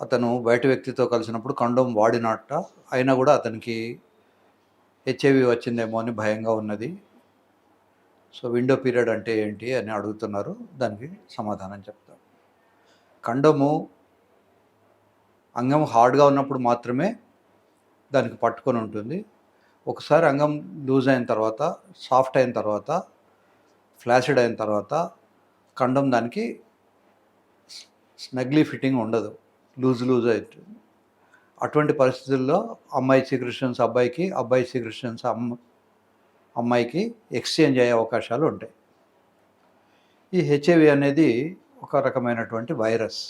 అతను బయట వ్యక్తితో కలిసినప్పుడు కండోమ్ వాడినట్ట. అయినా గూడా అతనికి హెచ్ఐవి వచ్చిందేమో అని భయంగా ఉన్నది. సో, విండో పీరియడ్ అంటే ఏంటి అని అడుగుతున్నారు. దానికి సమాధానం చెప్తా. కండోము అంగం హార్డ్‌గా ఉన్నప్పుడు మాత్రమే దానికి పట్టుకొని ఉంటుంది. ఒకసారి అంగం లూజ్ అయిన తర్వాత, సాఫ్ట్ అయిన తర్వాత, ఫ్లాసిడ్ అయిన తర్వాత కండోమ్ దానికి స్నగ్లీ ఫిట్టింగ్ ఉండదు. లూజ్ అయితుంది. అటువంటి పరిస్థితుల్లో అమ్మాయి సీక్రెషన్స్ అబ్బాయికి, అబ్బాయి సీక్రెషన్స్ అమ్మాయికి ఎక్స్చేంజ్ అయ్యే అవకాశాలు ఉంటాయి. ఈ హెచ్ఐవి అనేది ఒక రకమైనటువంటి వైరస్.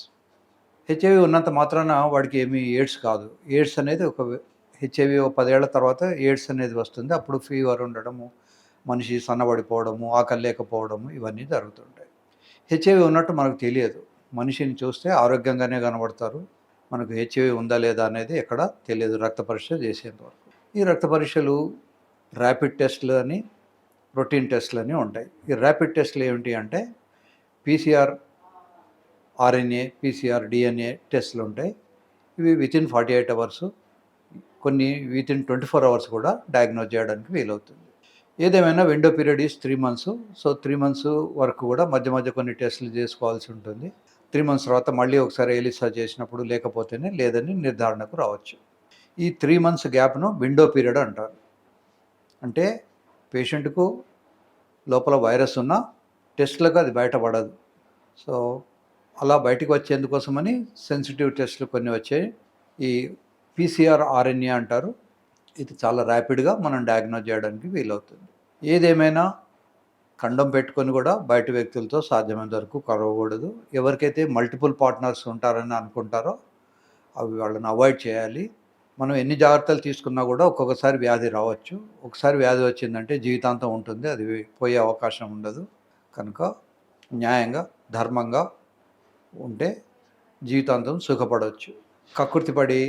హెచ్ఐవి ఉన్నంత మాత్రాన వాడికి ఏమీ ఎయిడ్స్ కాదు. ఎయిడ్స్ అనేది హెచ్ఐవి 10 ఏళ్ల తర్వాత ఎయిడ్స్ అనేది వస్తుంది. అప్పుడు ఫీవర్ ఉండడము, మనిషి సన్నబడిపోవడము, ఆకలి లేకపోవడము ఇవన్నీ జరుగుతుంటాయి. హెచ్ఐవి ఉన్నట్టు మనకు తెలియదు. మనిషిని చూస్తే ఆరోగ్యంగానే కనబడతారు. మనకు హెచ్ఐవి ఉందా లేదా అనేది ఎక్కడ తెలియదు రక్త పరీక్ష చేసేంత వరకు. ఈ రక్త పరీక్షలు ర్యాపిడ్ టెస్టులు అని, రొటీన్ టెస్టులు అని ఉంటాయి. ఈ ర్యాపిడ్ టెస్టులు ఏమిటి అంటే పీసీఆర్ ఆర్ఎన్ఏ, పీసీఆర్ డిఎన్ఏ టెస్టులు ఉంటాయి. ఇవి వితిన్ 48 అవర్స్, కొన్ని వితిన్ 24 అవర్స్ కూడా డయాగ్నోజ్ చేయడానికి వీలవుతుంది. ఏదేమైనా window period is 3 months. So 3 months వరకు కూడా మధ్య మధ్య కొన్ని టెస్టులు చేసుకోవాల్సి ఉంటుంది. 3 మంత్స్ తర్వాత మళ్ళీ ఒకసారి ఎలిసా చేసినప్పుడు లేకపోతేనే లేదని నిర్ధారణకు రావచ్చు. ఈ 3 మంత్స్ గ్యాప్ను విండో పీరియడ్ అంటారు. అంటే పేషెంట్కు లోపల వైరస్ ఉన్న టెస్టులకు అది బయటపడదు. సో అలా బయటకు వచ్చేందుకోసమని సెన్సిటివ్ టెస్టులు కొన్ని వచ్చాయి. ఈ పీసీఆర్ ఆర్ఎన్ఏ అంటారు. ఇది చాలా ర్యాపిడ్గా మనం డయాగ్నోజ్ చేయడానికి వీలవుతుంది. ఏదేమైనా కండోమ్ పెట్టుకొని కూడా బయట వ్యక్తులతో సాధ్యమైనంత వరకు కలవకూడదు. ఎవరికైతే మల్టిపుల్ పార్ట్నర్స్ ఉంటారని అనుకుంటారో అవి వాళ్ళని అవాయిడ్ చేయాలి. మనం ఎన్ని జాగ్రత్తలు తీసుకున్నా కూడా ఒక్కొక్కసారి వ్యాధి రావచ్చు. ఒకసారి వ్యాధి వచ్చిందంటే జీవితాంతం ఉంటుంది. అది పోయే అవకాశం ఉండదు. కనుక న్యాయంగా, ధర్మంగా ఉంటే జీవితాంతం సుఖపడవచ్చు. కక్కుర్తిపడి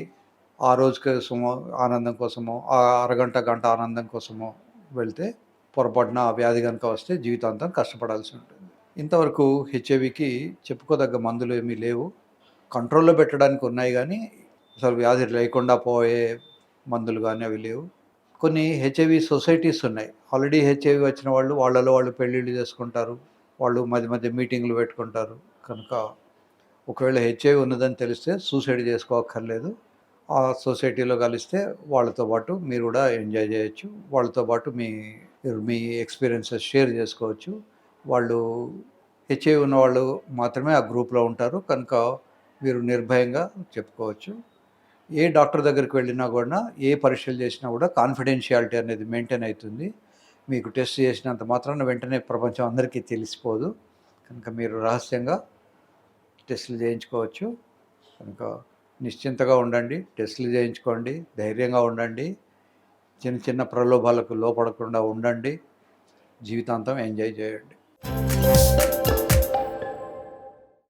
ఆ రోజు కోసమో, ఆనందం కోసమో, ఆ అరగంట, గంట ఆనందం కోసమో వెళ్తే పొరపాటున ఆ వ్యాధి కనుక వస్తే జీవితాంతం కష్టపడాల్సి ఉంటుంది. ఇంతవరకు హెచ్ఐవికి చెప్పుకోదగ్గ మందులు ఏమీ లేవు. కంట్రోల్లో పెట్టడానికి ఉన్నాయి కానీ అసలు వ్యాధి లేకుండా పోయే మందులు కానీ అవి లేవు. కొన్ని హెచ్ఐవి సొసైటీస్ ఉన్నాయి. ఆల్రెడీ హెచ్ఐవి వచ్చిన వాళ్ళు వాళ్ళలో వాళ్ళు పెళ్ళిళ్ళు చేసుకుంటారు. వాళ్ళు మధ్య మధ్య మీటింగ్లు పెట్టుకుంటారు. కనుక ఒకవేళ హెచ్ఐవి ఉన్నదని తెలిస్తే సూసైడ్ చేసుకోక్కర్లేదు. ఆ సొసైటీలో కలిస్తే వాళ్ళతో పాటు మీరు కూడా ఎంజాయ్ చేయొచ్చు. వాళ్ళతో పాటు మీ ఎక్స్పీరియన్సెస్ షేర్ చేసుకోవచ్చు. వాళ్ళు హెచ్ఐవి ఉన్నవాళ్ళు మాత్రమే ఆ గ్రూప్లో ఉంటారు. కనుక మీరు నిర్భయంగా చెప్పుకోవచ్చు. ఏ డాక్టర్ దగ్గరికి వెళ్ళినా కూడా, ఏ పరీక్షలు చేసినా కూడా కాన్ఫిడెన్షియాలిటీ అనేది మెయింటైన్ అవుతుంది. మీకు టెస్ట్ చేసినంత మాత్రాన వెంటనే ప్రపంచం అందరికీ తెలిసిపోదు. కనుక మీరు రహస్యంగా టెస్టులు చేయించుకోవచ్చు. కనుక నిశ్చింతగా ఉండండి, టెస్టులు చేయించుకోండి, ధైర్యంగా ఉండండి, చిన్న చిన్న ప్రలోభాలకు లోపడకుండా ఉండండి, జీవితాంతం ఎంజాయ్ చేయండి.